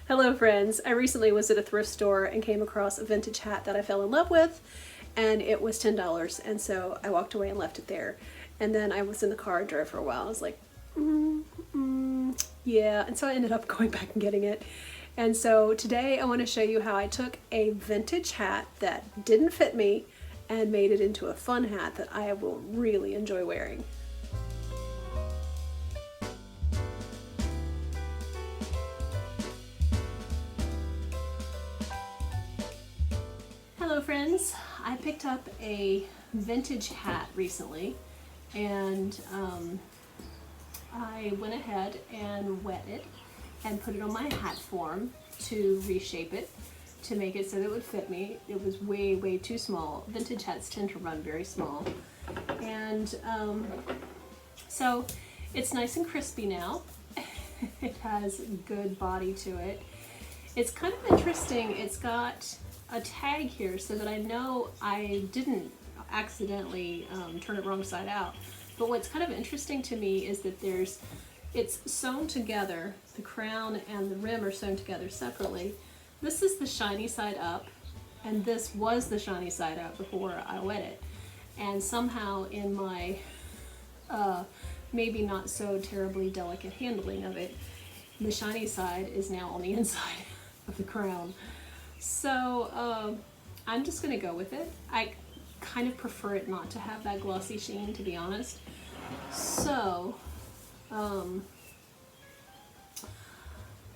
Hello friends, I recently was at a thrift store and came across a vintage hat that I fell in love with, and it was $10, and so I walked away and left it there. And then I was in the car and drove for a while. I was like, yeah, and so I ended up going back and getting it. And so today I want to show you how I took a vintage hat that didn't fit me and made it into a fun hat that I will really enjoy wearing. Hello friends, I picked up a vintage hat recently, and I went ahead and wet it and put it on my hat form to reshape it to make it so that it would fit me. It was way too small. Vintage hats tend to run very small, and so it's nice and crispy now. It has good body to it. It's kind of interesting. It's got a tag here so that I know I didn't accidentally turn it wrong side out. But what's kind of interesting to me is that it's sewn together. The crown and the rim are sewn together separately. This is the shiny side up, and this was the shiny side up before I wet it. And somehow in my maybe not so terribly delicate handling of it, the shiny side is now on the inside of the crown. So I'm just gonna go with it. I kind of prefer it not to have that glossy sheen, to be honest. So, and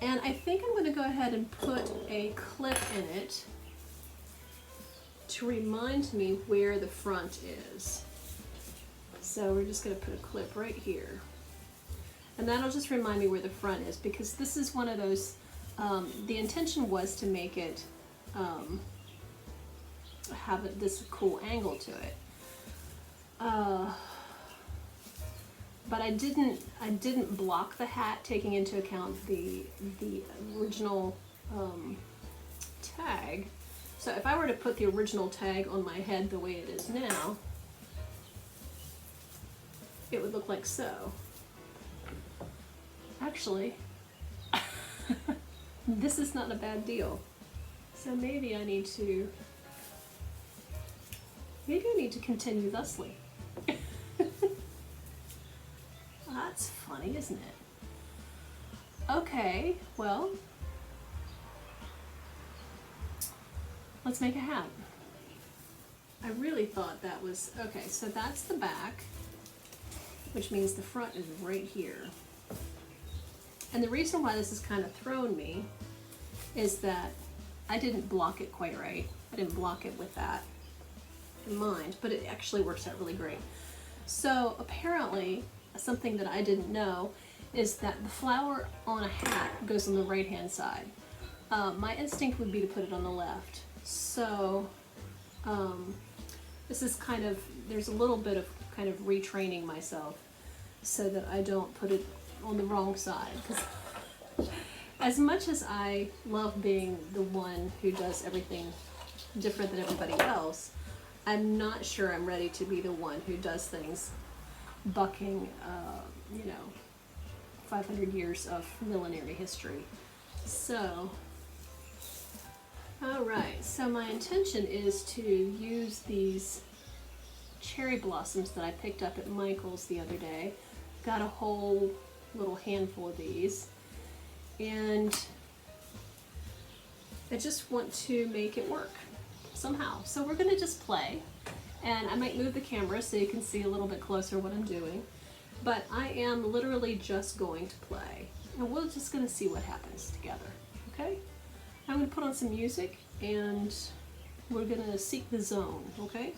I think I'm gonna go ahead and put a clip in it to remind me where the front is. So we're just gonna put a clip right here. And that'll just remind me where the front is, because this is one of those, the intention was to make it have this cool angle to it. But I didn't block the hat, taking into account the original tag. So if I were to put the original tag on my head the way it is now, it would look like so. Actually, this is not a bad deal. So maybe I need to continue thusly. That's funny, isn't it? Okay, well, let's make a hat. I really thought that was, okay, so that's the back, which means the front is right here. And the reason why this has kind of thrown me is that I didn't block it quite right. I didn't block it with that in mind, but it actually works out really great. So apparently, something that I didn't know is that the flower on a hat goes on the right hand side. My instinct would be to put it on the left. So this is kind of, there's a little bit of kind of retraining myself so that I don't put it on the wrong side. Because as much as I love being the one who does everything different than everybody else, I'm not sure I'm ready to be the one who does things bucking, 500 years of millinery history. So, alright, so my intention is to use these cherry blossoms that I picked up at Michael's the other day. Got a whole little handful of these, and I just want to make it work somehow. So we're gonna just play, and I might move the camera so you can see a little bit closer what I'm doing, but I am literally just going to play, and we're just gonna see what happens together, okay? I'm gonna put on some music, and we're gonna seek the zone, okay?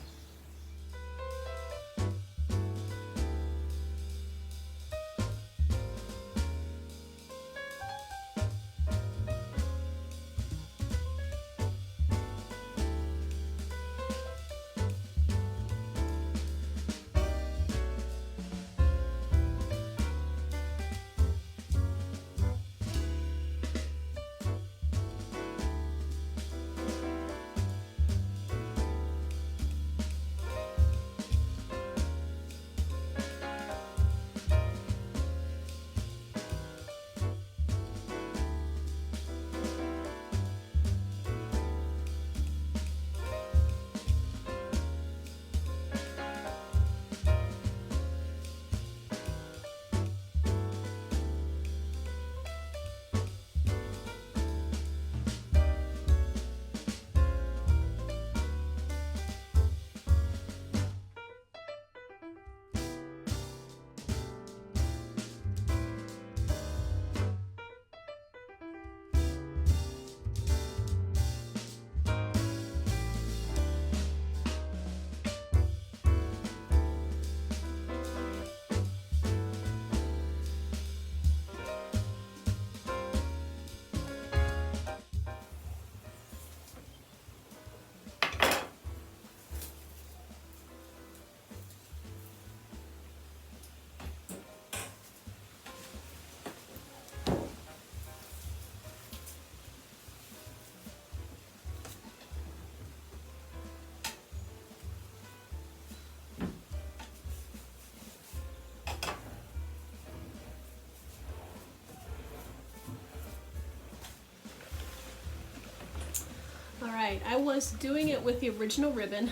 All right, I was doing it with the original ribbon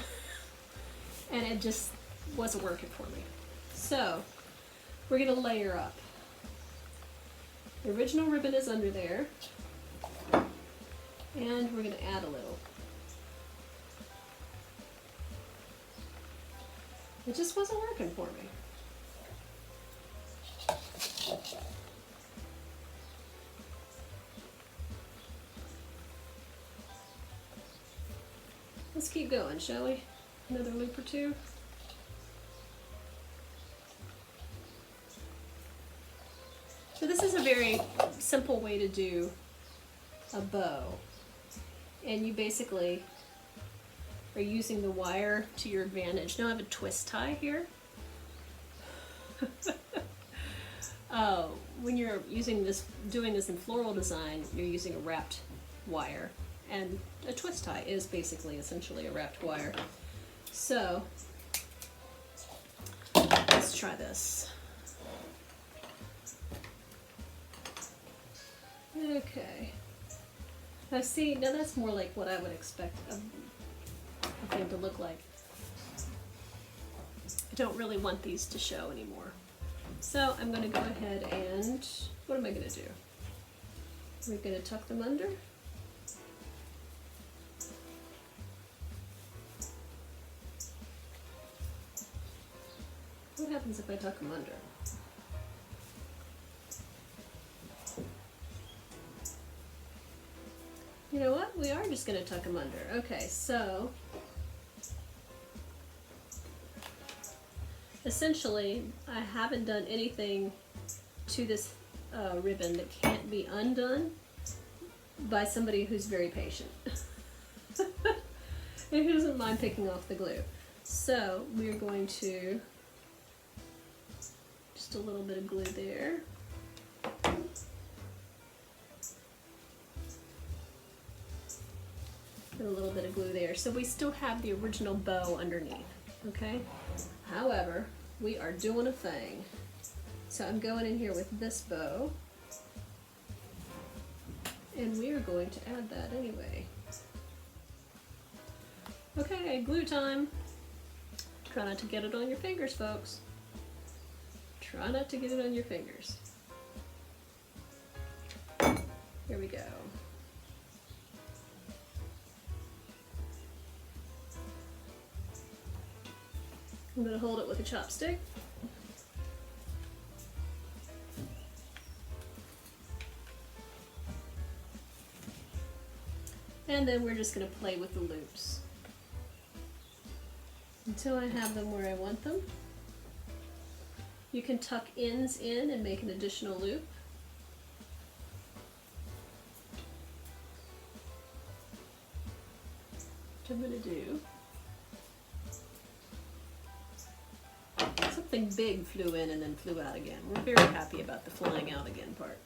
and it just wasn't working for me. So we're gonna layer up. The original ribbon is under there, and we're gonna add a little. It just wasn't working for me. Let's keep going, shall we? Another loop or two. So this is a very simple way to do a bow. And you basically are using the wire to your advantage. Now I have a twist tie here. When you're doing this in floral design, you're using a wrapped wire. And a twist tie is basically essentially a wrapped wire. So let's try this. Okay. Now see, now that's more like what I would expect a thing to look like. I don't really want these to show anymore. So I'm going to go ahead and, what am I going to do? We're going to tuck them under. What happens if I tuck them under? You know what? We are just going to tuck them under. Okay, so essentially I haven't done anything to this ribbon that can't be undone by somebody who's very patient and who doesn't mind picking off the glue. So we're going to just a little bit of glue there. Put a little bit of glue there. So we still have the original bow underneath, okay? However, we are doing a thing. So I'm going in here with this bow, and we are going to add that anyway. Okay, glue time. Try not to get it on your fingers, folks. Try not to get it on your fingers. Here we go. I'm going to hold it with a chopstick. And then we're just going to play with the loops until I have them where I want them. You can tuck ends in and make an additional loop. Which I'm going to do. Something big flew in and then flew out again. We're very happy about the flying out again part.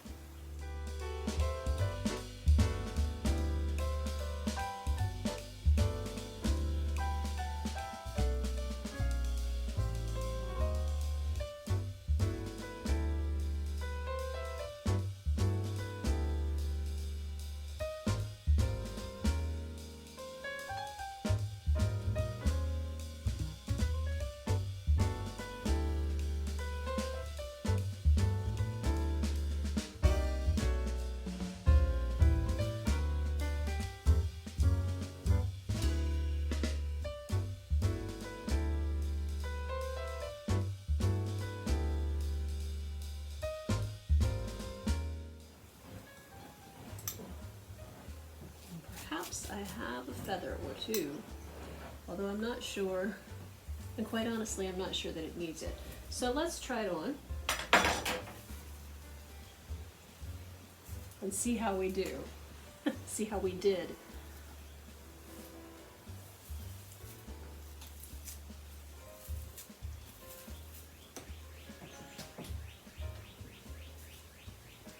Perhaps I have a feather or two, although I'm not sure, and quite honestly I'm not sure that it needs it. So let's try it on and see how we do. See how we did.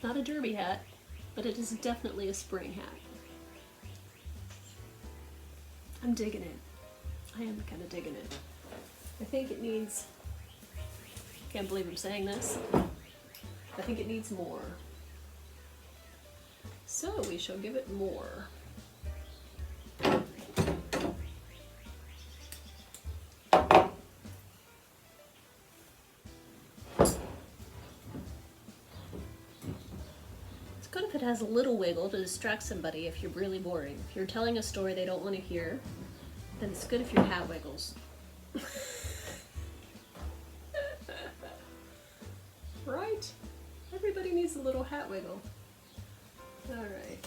Not a derby hat, but it is definitely a spring hat. I'm digging it. I am kind of digging it. I think it needs, can't believe I'm saying this, I think it needs more. So we shall give it more. has a little wiggle to distract somebody if you're really boring. If you're telling a story they don't want to hear, then it's good if your hat wiggles. Right? Everybody needs a little hat wiggle. All right.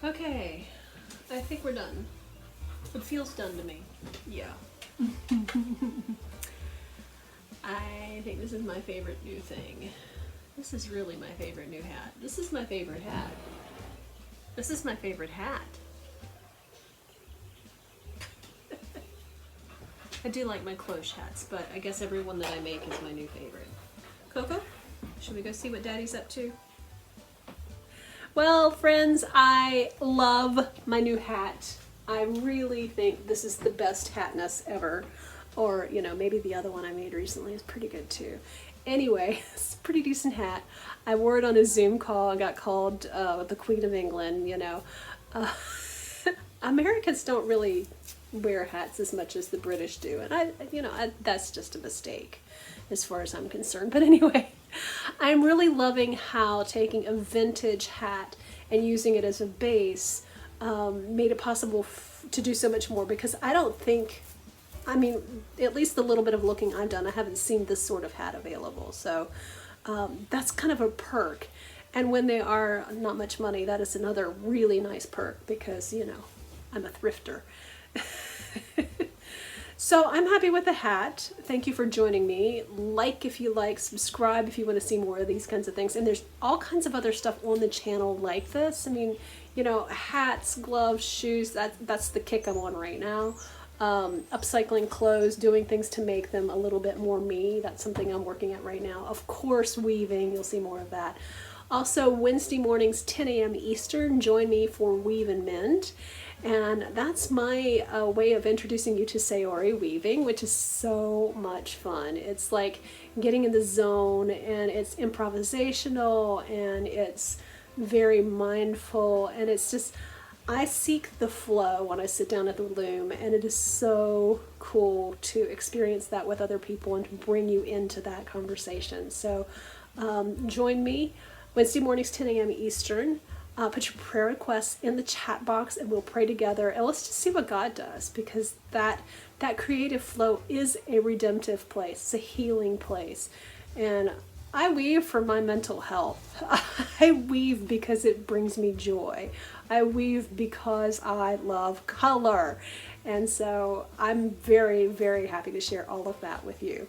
Okay, I think we're done. It feels done to me. Yeah. I think this is my favorite new thing. This is really my favorite new hat. This is my favorite hat. This is my favorite hat. I do like my cloche hats, but I guess every one that I make is my new favorite. Coco, should we go see what Daddy's up to? Well, friends, I love my new hat. I really think this is the best hatness ever. Or, you know, maybe the other one I made recently is pretty good too. Anyway, it's a pretty decent hat. I wore it on a Zoom call. I got called the Queen of England, you know. Americans don't really wear hats as much as the British do. And that's just a mistake as far as I'm concerned. But anyway, I'm really loving how taking a vintage hat and using it as a base made it possible to do so much more, because I don't think, I mean, at least the little bit of looking I've done, I haven't seen this sort of hat available. So that's kind of a perk. And when they are not much money, that is another really nice perk, because, you know, I'm a thrifter. So I'm happy with the hat. Thank you for joining me. Like if you like, subscribe if you want to see more of these kinds of things. And there's all kinds of other stuff on the channel like this. I mean, you know, hats, gloves, shoes, that's the kick I'm on right now. Upcycling clothes, doing things to make them a little bit more me. That's something I'm working at right now. Of course, weaving, you'll see more of that. Also, Wednesday mornings, 10 a.m. Eastern, join me for Weave and Mend. And that's my way of introducing you to saori weaving, which is so much fun. It's like getting in the zone, and it's improvisational, and it's very mindful, and it's just, I seek the flow when I sit down at the loom, and it is so cool to experience that with other people and to bring you into that conversation. So join me Wednesday mornings, 10 a.m. Eastern. Put your prayer requests in the chat box and we'll pray together, and let's just see what God does, because that creative flow is a redemptive place. It's a healing place. And I weave for my mental health. I weave because it brings me joy. I weave because I love color. And so I'm very, very happy to share all of that with you.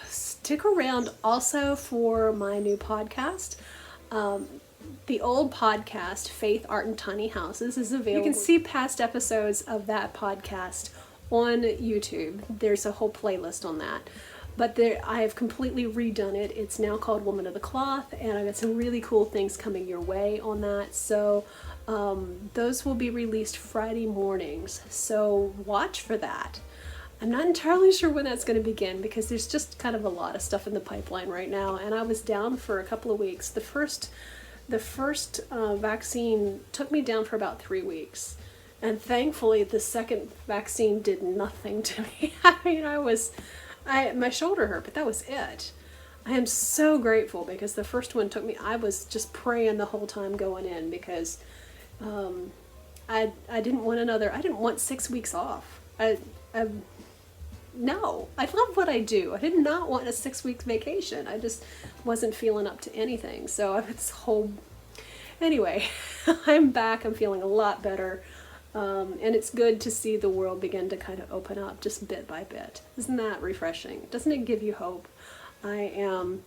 Stick around also for my new podcast. The old podcast, Faith, Art, and Tiny Houses, is available. You can see past episodes of that podcast on YouTube. There's a whole playlist on that. But I have completely redone it. It's now called Woman of the Cloth, and I've got some really cool things coming your way on that. So those will be released Friday mornings. So watch for that. I'm not entirely sure when that's going to begin, because there's just kind of a lot of stuff in the pipeline right now, and I was down for a couple of weeks. The first vaccine took me down for about 3 weeks, and thankfully the second vaccine did nothing to me. I mean, my shoulder hurt, but that was it. I am so grateful, because the first one took me, I was just praying the whole time going in, because I didn't want 6 weeks off. No, I love what I do. I did not want a 6-week vacation. I just wasn't feeling up to anything. So anyway, I'm back. I'm feeling a lot better. And it's good to see the world begin to kind of open up just bit by bit. Isn't that refreshing? Doesn't it give you hope? I am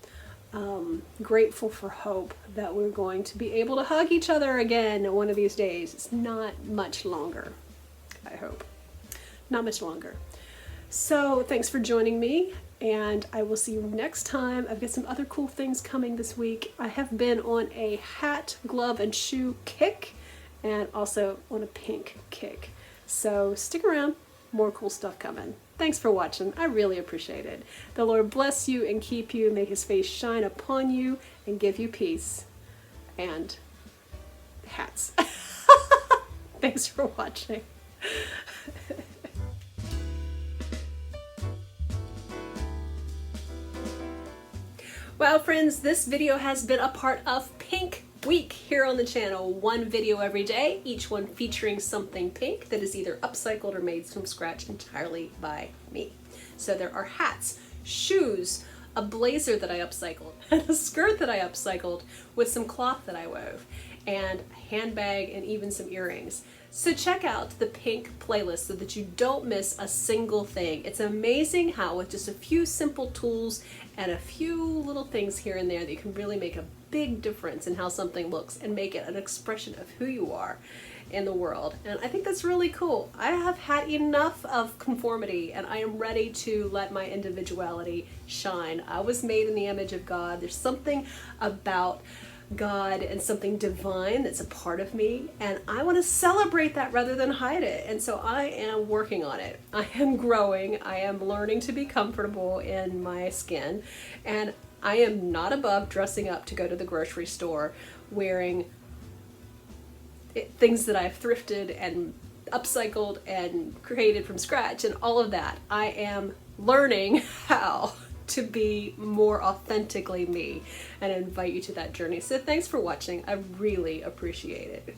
grateful for hope that we're going to be able to hug each other again one of these days. It's not much longer, I hope. Not much longer. So thanks for joining me, and I will see you next time. I've got some other cool things coming this week. I have been on a hat, glove, and shoe kick, and also on a pink kick. So stick around. more cool stuff coming. Thanks for watching. I really appreciate it. The Lord bless you and keep you, make his face shine upon you and give you peace and hats. Thanks for watching. Well, friends, this video has been a part of Pink Week here on the channel. One video every day, each one featuring something pink that is either upcycled or made from scratch entirely by me. So there are hats, shoes, a blazer that I upcycled, and a skirt that I upcycled with some cloth that I wove, and a handbag and even some earrings. So check out the Pink playlist so that you don't miss a single thing. It's amazing how with just a few simple tools and a few little things here and there that you can really make a big difference in how something looks and make it an expression of who you are in the world. And I think that's really cool. I have had enough of conformity and I am ready to let my individuality shine. I was made in the image of God. There's something about God and something divine that's a part of me, and I want to celebrate that rather than hide it. And so I am working on it. I am growing. I am learning to be comfortable in my skin, and I am not above dressing up to go to the grocery store wearing things that I've thrifted and upcycled and created from scratch and all of that. I am learning how to be more authentically me and invite you to that journey. So thanks for watching. I really appreciate it.